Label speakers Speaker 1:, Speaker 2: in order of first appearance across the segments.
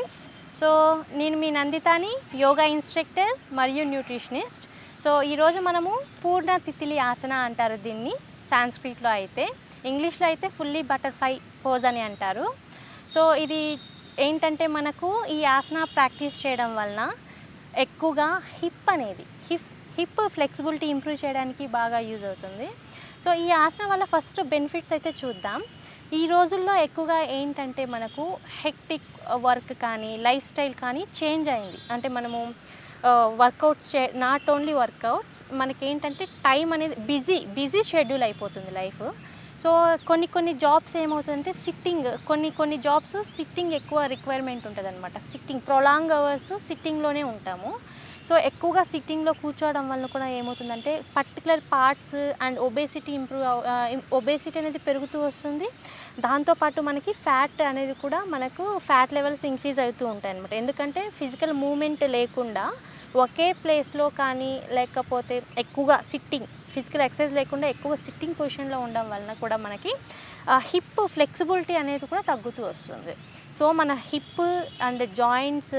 Speaker 1: Friends. So నేను మీ నందితాని, yoga instructor మరియు nutritionist. So ఈరోజు మనము పూర్ణ తిత్తిలి ఆసన అంటారు దీన్ని సాంస్క్రిట్లో అయితే. ఇంగ్లీష్లో అయితే ఫుల్లీ బటర్ఫ్లై పోజ్ అని అంటారు. సో ఇది ఏంటంటే మనకు ఈ ఆసన ప్రాక్టీస్ చేయడం వలన ఎక్కువగా హిప్ ఫ్లెక్సిబిలిటీ ఇంప్రూవ్ చేయడానికి బాగా యూజ్ అవుతుంది. సో ఈ ఆసన వల్ల ఫస్ట్ బెనిఫిట్స్ అయితే చూద్దాం. ఈ రోజుల్లో ఎక్కువగా ఏంటంటే మనకు హెక్టిక్ వర్క్ కానీ లైఫ్ స్టైల్ కానీ చేంజ్ అయింది. అంటే మనము వర్కౌట్స్ నాట్ ఓన్లీ వర్కౌట్స్, మనకేంటంటే టైం అనేది బిజీ షెడ్యూల్ అయిపోతుంది లైఫ్. సో కొన్ని జాబ్స్ ఏమవుతుందంటే కొన్ని జాబ్స్ సిట్టింగ్ ఎక్కువ రిక్వైర్మెంట్ ఉంటుంది అనమాట. ప్రొలాంగ్ అవర్స్ సిట్టింగ్లోనే ఉంటాము. సో ఎక్కువగా సిట్టింగ్లో కూర్చోవడం వల్ల కూడా ఏమవుతుందంటే పర్టికులర్ పార్ట్స్ అండ్ ఒబేసిటీ అనేది పెరుగుతూ వస్తుంది. దాంతోపాటు మనకి ఫ్యాట్ అనేది కూడా ఫ్యాట్ లెవెల్స్ ఇంక్రీజ్ అవుతూ ఉంటాయి అనమాట. ఎందుకంటే ఫిజికల్ మూమెంట్ లేకుండా ఒకే ప్లేస్లో కానీ లేకపోతే ఎక్కువగా ఫిజికల్ ఎక్సర్సైజ్ లేకుండా ఎక్కువ సిట్టింగ్ పొజిషన్లో ఉండడం వలన కూడా మనకి హిప్ ఫ్లెక్సిబిలిటీ అనేది కూడా తగ్గుతూ వస్తుంది. సో మన hip and joints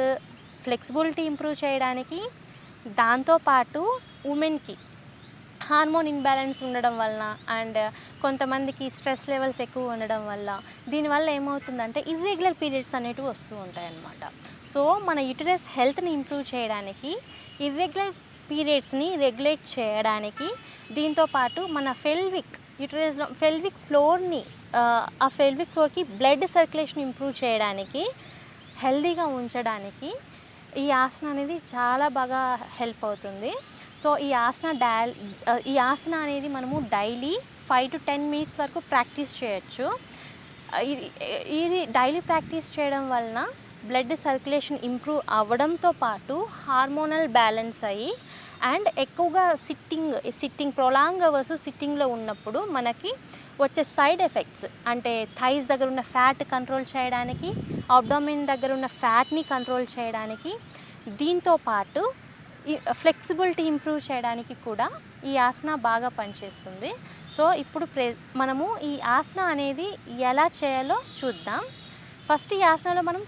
Speaker 1: flexibility improve చేయడానికి, దాంతోపాటు ఉమెన్కి హార్మోన్ ఇన్బ్యాలెన్స్ ఉండడం వలన అండ్ కొంతమందికి స్ట్రెస్ లెవెల్స్ ఎక్కువ ఉండడం వల్ల దీనివల్ల ఏమవుతుందంటే ఇర్రెగ్యులర్ పీరియడ్స్ అనేటివి వస్తూ ఉంటాయి అన్నమాట. సో మన యూటరస్ హెల్త్ని ఇంప్రూవ్ చేయడానికి, ఇర్రెగ్యులర్ పీరియడ్స్ని రెగ్యులేట్ చేయడానికి, దీంతోపాటు మన ఫెల్విక్ ఫ్లోర్కి బ్లడ్ సర్క్యులేషన్ ఇంప్రూవ్ చేయడానికి, హెల్దీగా ఉంచడానికి ఈ ఆసన అనేది చాలా బాగా హెల్ప్ అవుతుంది. సో ఈ ఆసన అనేది మనము డైలీ 5 to 10 minutes వరకు ప్రాక్టీస్ చేయొచ్చు. ఇది డైలీ ప్రాక్టీస్ చేయడం వలన బ్లడ్ సర్క్యులేషన్ ఇంప్రూవ్ అవ్వడంతో పాటు హార్మోనల్ బ్యాలెన్స్ అయ్యి అండ్ ఎక్కువగా సిట్టింగ్ ప్రొలాంగ్ అవర్స్ సిట్టింగ్లో ఉన్నప్పుడు మనకి వచ్చే సైడ్ ఎఫెక్ట్స్ అంటే థైస్ దగ్గర ఉన్న ఫ్యాట్ కంట్రోల్ చేయడానికి, అబ్డామిన్ దగ్గర ఉన్న ఫ్యాట్ని కంట్రోల్ చేయడానికి, దీంతోపాటు ఫ్లెక్సిబిలిటీ ఇంప్రూవ్ చేయడానికి కూడా ఈ ఆసన బాగా పనిచేస్తుంది. సో ఇప్పుడు మనము ఈ ఆసన అనేది ఎలా చేయాలో చూద్దాం. ఫస్ట్ ఈ ఆసనలో మనం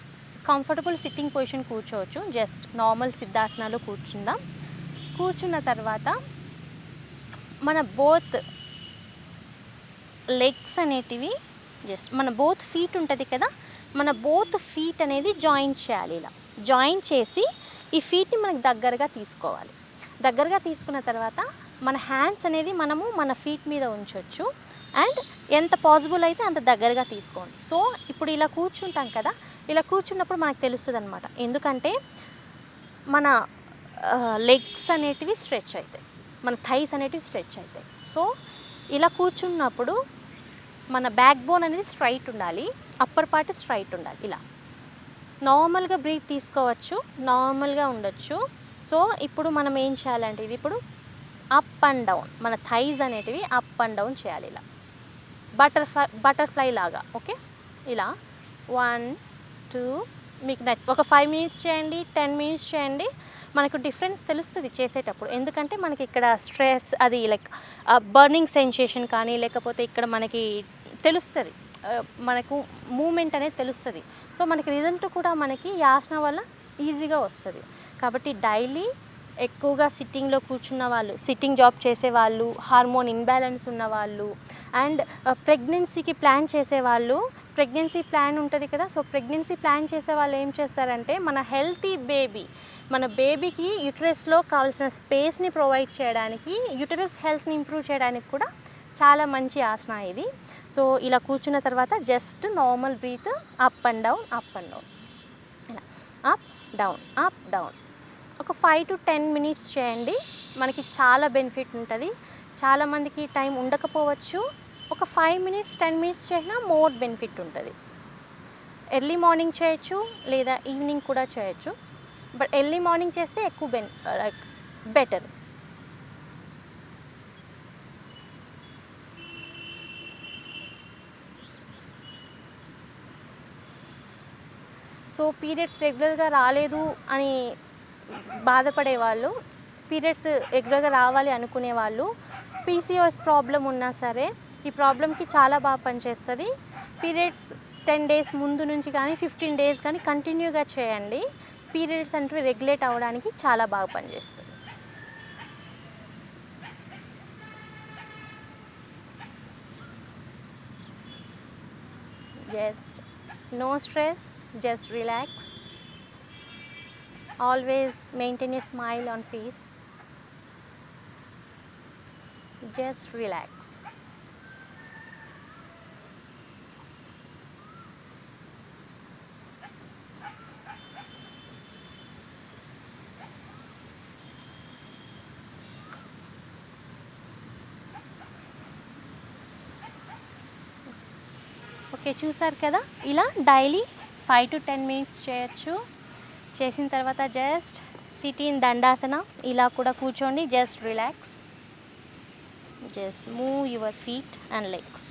Speaker 1: కంఫర్టబుల్ సిట్టింగ్ పొజిషన్ కూర్చోవచ్చు. జస్ట్ నార్మల్ సిద్ధాసనాలో కూర్చున్న తర్వాత మన బోత్ లెగ్స్ అనేటివి మన బోత్ ఫీట్ ఉంటుంది కదా, మన బోత్ ఫీట్ అనేది జాయింట్ చేయాలి. ఇలా జాయింట్ చేసి ఈ ఫీట్ని మనకు దగ్గరగా తీసుకోవాలి. దగ్గరగా తీసుకున్న తర్వాత మన హ్యాండ్స్ అనేది మనము మన ఫీట్ మీద ఉంచవచ్చు అండ్ ఎంత పాసిబుల్ అయితే అంత దగ్గరగా తీసుకోండి. సో ఇప్పుడు ఇలా కూర్చుంటాం కదా, ఇలా కూర్చున్నప్పుడు మనకు తెలుస్తుంది అనమాట. ఎందుకంటే మన లెగ్స్ అనేటివి స్ట్రెచ్ అవుతాయి, మన థైస్ అనేటివి స్ట్రెచ్ అవుతాయి. సో ఇలా కూర్చున్నప్పుడు మన బ్యాక్ బోన్ అనేది స్ట్రైట్ ఉండాలి, అప్పర్ పార్ట్ స్ట్రైట్ ఉండాలి. ఇలా నార్మల్గా బ్రీత్ తీసుకోవచ్చు, నార్మల్గా ఉండొచ్చు. సో ఇప్పుడు మనం ఏం చేయాలంటే ఇది ఇప్పుడు అప్ అండ్ డౌన్, మన థైస్ అనేటివి అప్ అండ్ డౌన్ చేయాలి. ఇలా బటర్ఫ్లై లాగా. ఓకే, ఇలా 1 2 మీకు ఒక 5 minutes చేయండి, 10 minutes చేయండి. మనకు డిఫరెన్స్ తెలుస్తుంది చేసేటప్పుడు. ఎందుకంటే మనకి ఇక్కడ స్ట్రెస్ అది లైక్ బర్నింగ్ సెన్సేషన్ కానీ లేకపోతే ఇక్కడ మనకి తెలుస్తుంది, మనకు మూమెంట్ అనేది తెలుస్తుంది. సో మనకి రిజల్ట్ కూడా మనకి ఈ ఆసన వల్ల ఈజీగా వస్తుంది. కాబట్టి డైలీ ఎక్కువగా సిట్టింగ్లో కూర్చున్న వాళ్ళు, సిట్టింగ్ జాబ్ చేసేవాళ్ళు, హార్మోన్ ఇన్బ్యాలెన్స్ ఉన్నవాళ్ళు అండ్ ప్రెగ్నెన్సీకి ప్లాన్ చేసేవాళ్ళు, ప్రెగ్నెన్సీ ప్లాన్ ఉంటుంది కదా. సో ప్రెగ్నెన్సీ ప్లాన్ చేసే వాళ్ళు ఏం చేస్తారంటే మన బేబీకి యూటరస్లో కావాల్సిన స్పేస్ని ప్రొవైడ్ చేయడానికి, యూటరస్ హెల్త్ని ఇంప్రూవ్ చేయడానికి కూడా చాలా మంచి ఆసన ఇది. సో ఇలా కూర్చున్న తర్వాత just normal breath up and down ఇలా అప్ డౌన్ ఒక 5 to 10 minutes చేయండి. మనకి చాలా బెనిఫిట్ ఉంటుంది. చాలామందికి టైం ఉండకపోవచ్చు, ఒక 5 minutes 10 minutes చేసినా మోర్ బెనిఫిట్ ఉంటుంది. ఎర్లీ మార్నింగ్ చేయొచ్చు లేదా ఈవినింగ్ కూడా చేయొచ్చు. బట్ ఎర్లీ మార్నింగ్ చేస్తే ఎక్కువ బెటర్. సో పీరియడ్స్ రెగ్యులర్గా రాలేదు అని బాధపడేవాళ్ళు, పీరియడ్స్ రెగ్యులర్గా రావాలి అనుకునే వాళ్ళు, పీసీఓఎస్ ప్రాబ్లం ఉన్నా సరే ఈ ప్రాబ్లంకి చాలా బాగా పనిచేస్తుంది. పీరియడ్స్ 10 డేస్ ముందు నుంచి కానీ 15 డేస్ కానీ కంటిన్యూగా చేయండి. పీరియడ్స్ అనేవి రెగ్యులేట్ అవ్వడానికి చాలా బాగా పనిచేస్తుంది. Just no stress, just relax. Always maintain a smile on face. Just relax. Okay, చూసారు కదా, ఇలా డైలీ 5 to 10 మినిట్స్ చేయొచ్చు. చేసిన తర్వాత జస్ట్ సిట్ ఇన్ దండాసన, ఇలా కూడా కూర్చోండి. Just relax. Just move your feet and legs.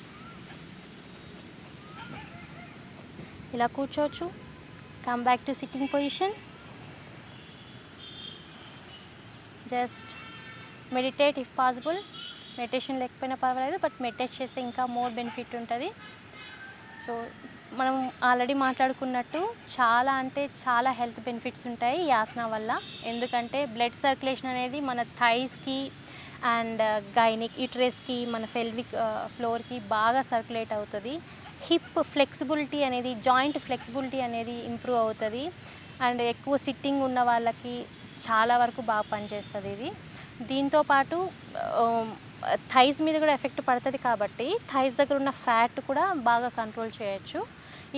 Speaker 1: ఇలా కూర్చోవచ్చు. Come back to sitting position. Just meditate if possible. Meditation లేకపోయినా పర్వాలేదు, బట్ మెడిటేట్ చేస్తే ఇంకా మోర్ బెనిఫిట్ ఉంటుంది. సో మనం ఆల్రెడీ మాట్లాడుకున్నట్టు చాలా అంటే చాలా హెల్త్ బెనిఫిట్స్ ఉంటాయి ఈ ఆసన వల్ల. ఎందుకంటే బ్లడ్ సర్క్యులేషన్ అనేది మన థైస్కి అండ్ గైనిక్ యూట్రస్కి, మన పెల్విక్ ఫ్లోర్కి బాగా సర్క్యులేట్ అవుతుంది. హిప్ ఫ్లెక్సిబిలిటీ అనేది, జాయింట్ ఫ్లెక్సిబిలిటీ అనేది ఇంప్రూవ్ అవుతుంది. అండ్ ఎక్కువ సిట్టింగ్ ఉన్న వాళ్ళకి చాలా వరకు బాగా పనిచేస్తుంది ఇది. దీంతోపాటు థైస్ మీద కూడా ఎఫెక్ట్ పడుతుంది కాబట్టి థైస్ దగ్గర ఉన్న ఫ్యాట్ కూడా బాగా కంట్రోల్ చేయొచ్చు.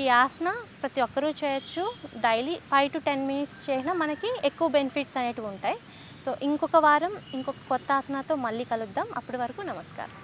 Speaker 1: ఈ ఆసన ప్రతి ఒక్కరూ చేయొచ్చు. డైలీ 5 to 10 మినిట్స్ చేసినా మనకి ఎక్కువ బెనిఫిట్స్ అనేటివి ఉంటాయి. సో ఇంకొక వారం ఇంకొక కొత్త ఆసనతో మళ్ళీ కలుద్దాం. అప్పటి వరకు నమస్కారం.